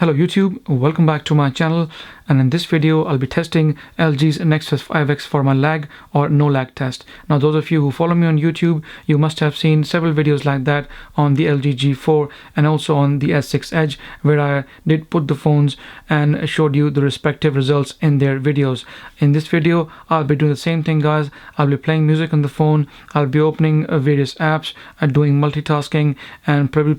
Hello YouTube, welcome back to my channel, and in this video I'll be testing LG's Nexus 5X for my lag or no lag test. Now those of you who follow me on YouTube, you must have seen several videos like that on the LG G4 and also on the S6 Edge, where I did put the phones and showed you the respective results in their videos. In this video I'll be doing the same thing, guys. I'll be playing music on the phone, I'll be opening various apps and doing multitasking, and probably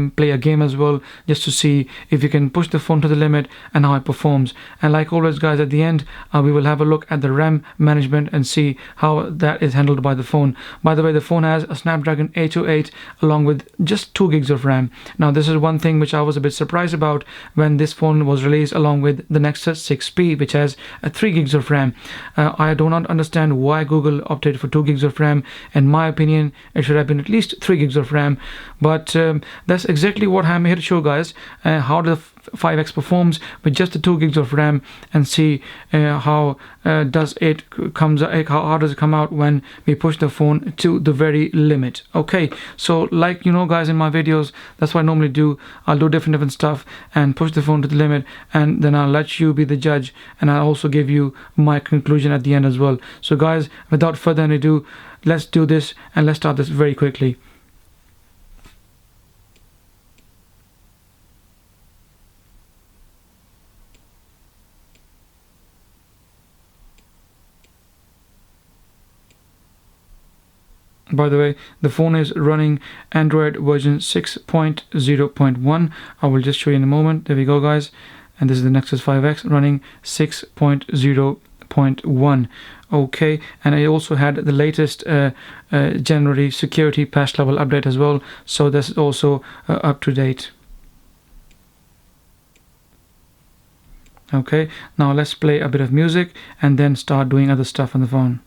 play a game as well, just to see if you can push the phone to the limit and how it performs. And like always, guys, at the end we will have a look at the RAM management and see how that is handled by the phone. By the way, the phone has a Snapdragon 828 along with just 2 gigs of RAM. Now this is one thing which I was a bit surprised about when this phone was released along with the Nexus 6P, which has 3 gigs of RAM. I do not understand why Google opted for 2 gigs of RAM. In my opinion, it should have been at least 3 gigs of RAM, but that's exactly what I'm here to show, guys, how the 5X performs with just the 2 gigs of RAM, and see how does it come out when we push the phone to the very limit. Okay, so like guys, in my videos, that's what I normally do. I'll do different stuff and push the phone to the limit, and then I'll let you be the judge, and I'll also give you my conclusion at the end as well. So guys, without further ado, let's do this, and let's start this very quickly. By the way, the phone is running Android version 6.0.1. I will just show you in a moment. There we go, guys. And this is the Nexus 5X running 6.0.1. Okay, and I also had the latest January security patch level update as well, so that's also up to date. Okay, now let's play a bit of music and then start doing other stuff on the phone.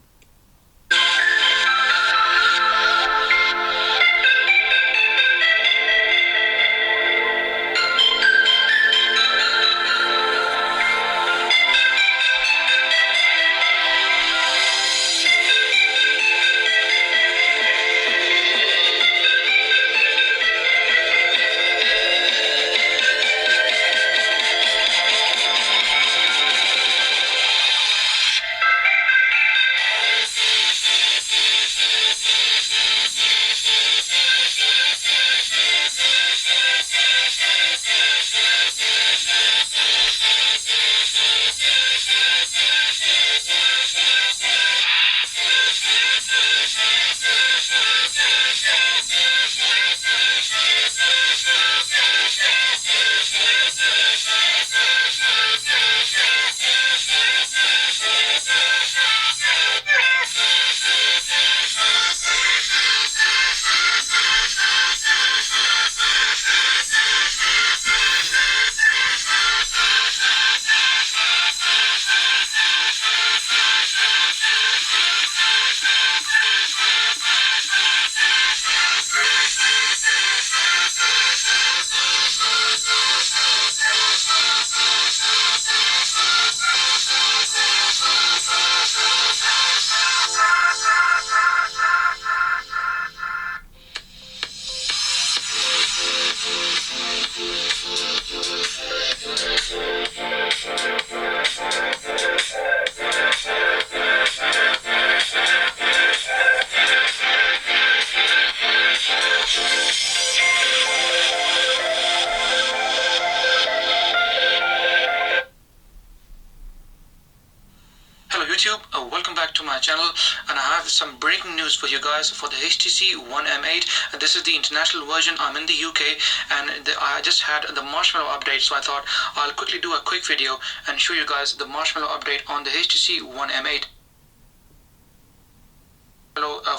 YouTube, welcome back to my channel, and I have some breaking news for you guys for the HTC One M8. This is the international version. I'm in the UK, and I just had the Marshmallow update, so I thought I'll quickly do a quick video and show you guys the Marshmallow update on the HTC One M8.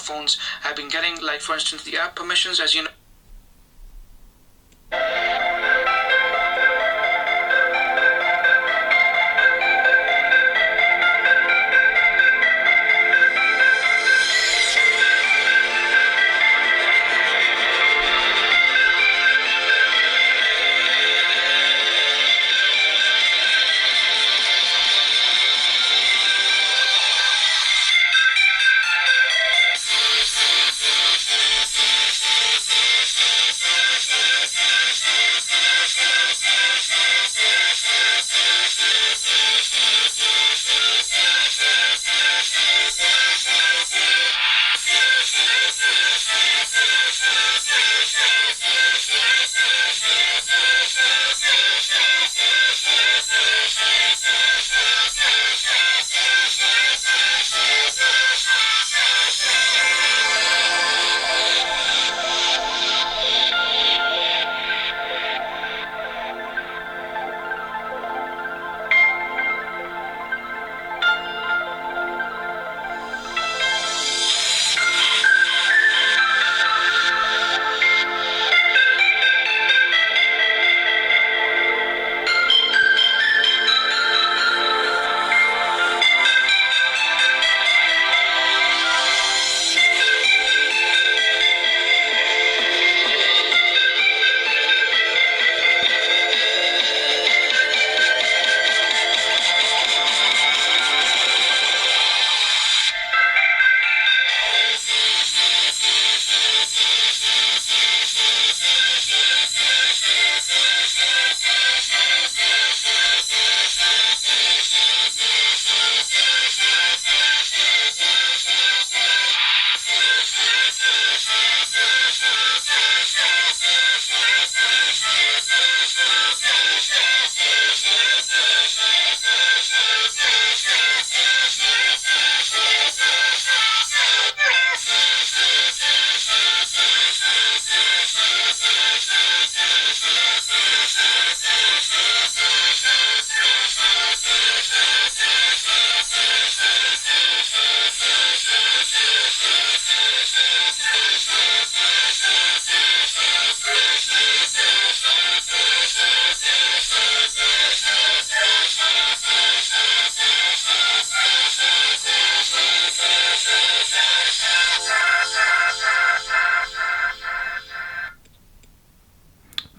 Phones have been getting, like for instance, the app permissions, as you know.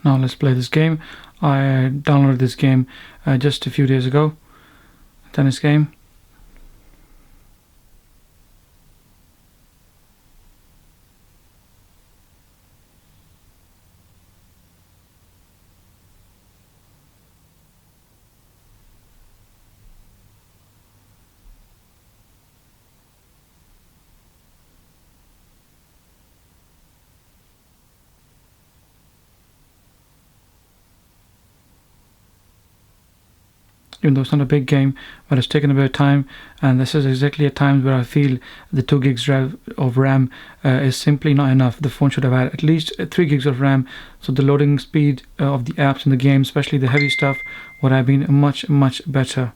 Now let's play this game. I downloaded this game just a few days ago. Tennis game. Even though it's not a big game, but it's taken a bit of time, and this is exactly a time where I feel the 2 gigs of RAM is simply not enough. The phone should have had at least 3 gigs of RAM, so the loading speed of the apps in the game, especially the heavy stuff, would have been much better.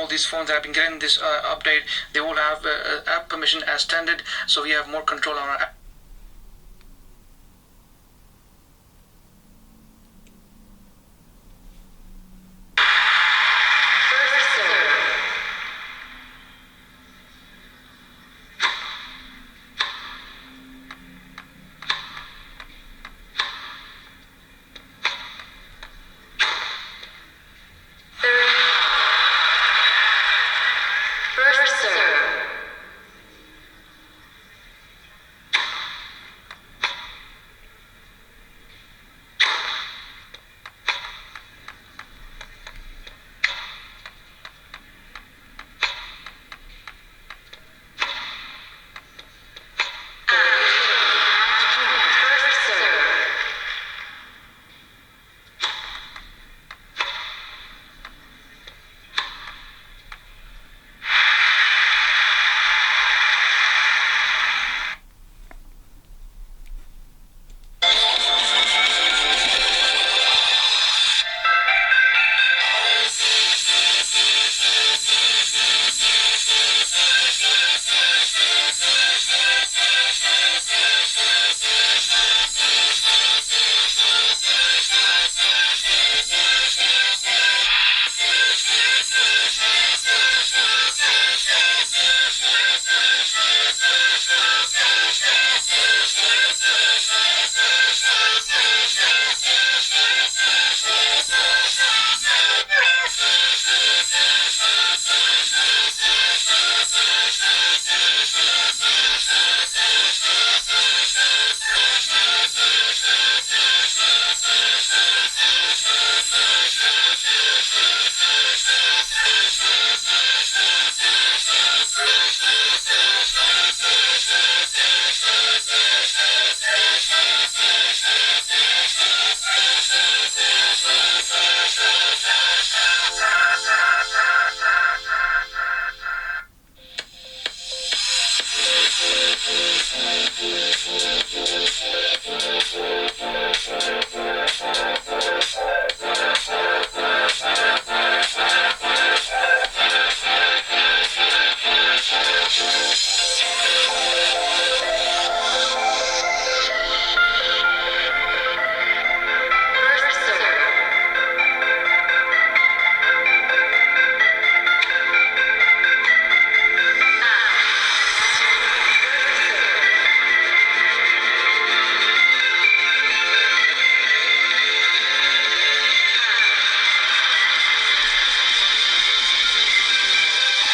all these phones that have been getting this update, they all have app permission as standard, so we have more control on our app.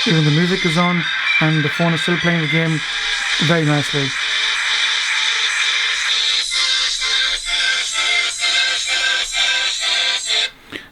Even the music is on and the phone is still playing the game very nicely.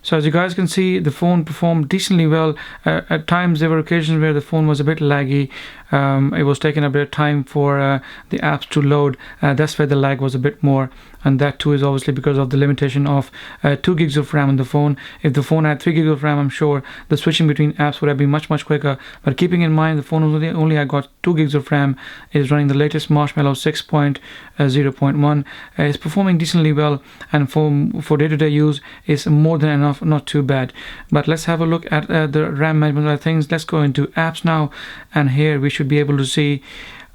So as you guys can see, the phone performed decently well. At times there were occasions where the phone was a bit laggy. It was taking a bit of time for the apps to load. That's where the lag was a bit more, and that too is obviously because of the limitation of 2 gigs of RAM on the phone. If the phone had 3 gigs of RAM, I'm sure the switching between apps would have been much quicker. But keeping in mind the phone only I got 2 gigs of RAM, is running the latest Marshmallow 6.0.1. It's performing decently well, and for day-to-day use is more than enough, not too bad. But let's have a look at the RAM management of things. Let's go into apps now, and here we should be able to see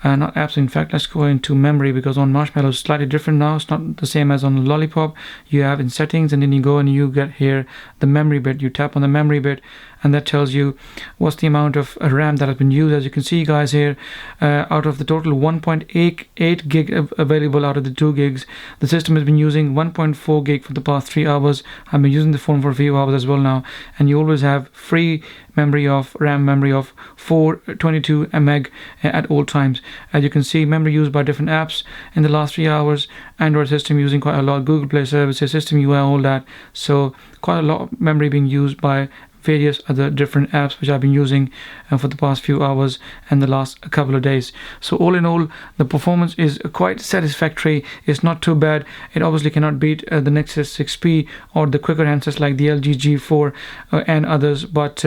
not apps, in fact let's go into memory, because on Marshmallow it's slightly different now. It's not the same as on Lollipop. You have in settings, and then you go and you get here the memory bit. You tap on the memory bit, and that tells you what's the amount of RAM that has been used. As you can see guys here, out of the total 1.8 gig available out of the 2 gigs, the system has been using 1.4 gig for the past 3 hours. I've been using the phone for a few hours as well now, and you always have free memory of RAM memory of 422 meg at all times. As you can see, memory used by different apps in the last 3 hours. Android system using quite a lot, Google Play services, system UI, all that. So quite a lot of memory being used by various other different apps which I've been using for the past few hours and the last couple of days. So all in all, the performance is quite satisfactory. It's not too bad. It obviously cannot beat the Nexus 6P or the quicker handsets like the LG G4 and others, but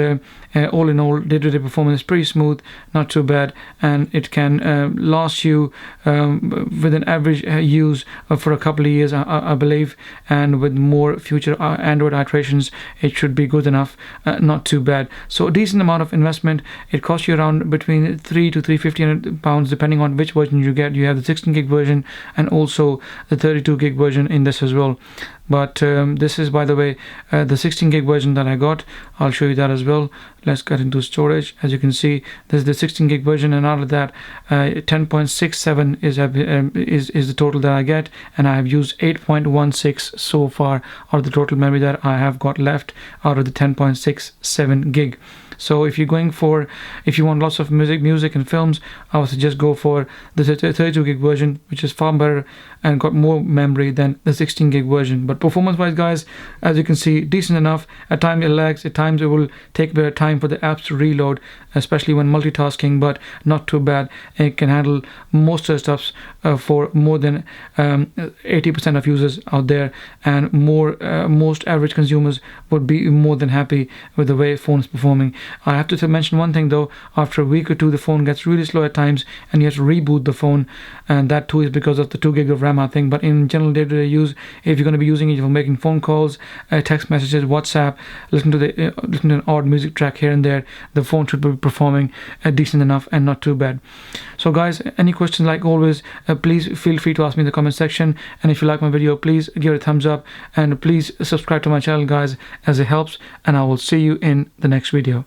all in all, day-to-day performance is pretty smooth, not too bad, and it can last you with an average use for a couple of years, I believe, and with more future Android iterations it should be good enough not too bad. So a decent amount of investment. It costs you around between 3 to 350 pounds depending on which version you get. You have the 16 gig version and also the 32 gig version in this as well. But this is, by the way, the 16 gig version that I got. I'll show you that as well. Let's get into storage. As you can see, this is the 16 gig version, and out of that 10.67 is the total that I get, and I have used 8.16 so far out of the total memory that I have got left out of the 10.67 gig. So if you want lots of music and films, I would suggest go for the 32 gig version, which is far better and got more memory than the 16 gig version. But performance wise, guys, as you can see, decent enough. At times it lags, at times it will take a bit of time for the apps to reload, especially when multitasking, but not too bad. It can handle most of the stuff for more than 80% of users out there, and most average consumers would be more than happy with the way phone is performing. I have to mention one thing though. After a week or two, the phone gets really slow at times, and you have to reboot the phone, and that too is because of the 2 gig of RAM, I think. But in general day-to-day use, if you're going to be using it for making phone calls, text messages, WhatsApp, listen to an odd music track here and there, the phone should be performing decent enough and not too bad. So guys, any questions, like always, please feel free to ask me in the comment section. And if you like my video, please give it a thumbs up, and please subscribe to my channel, guys, as it helps. And I will see you in the next video.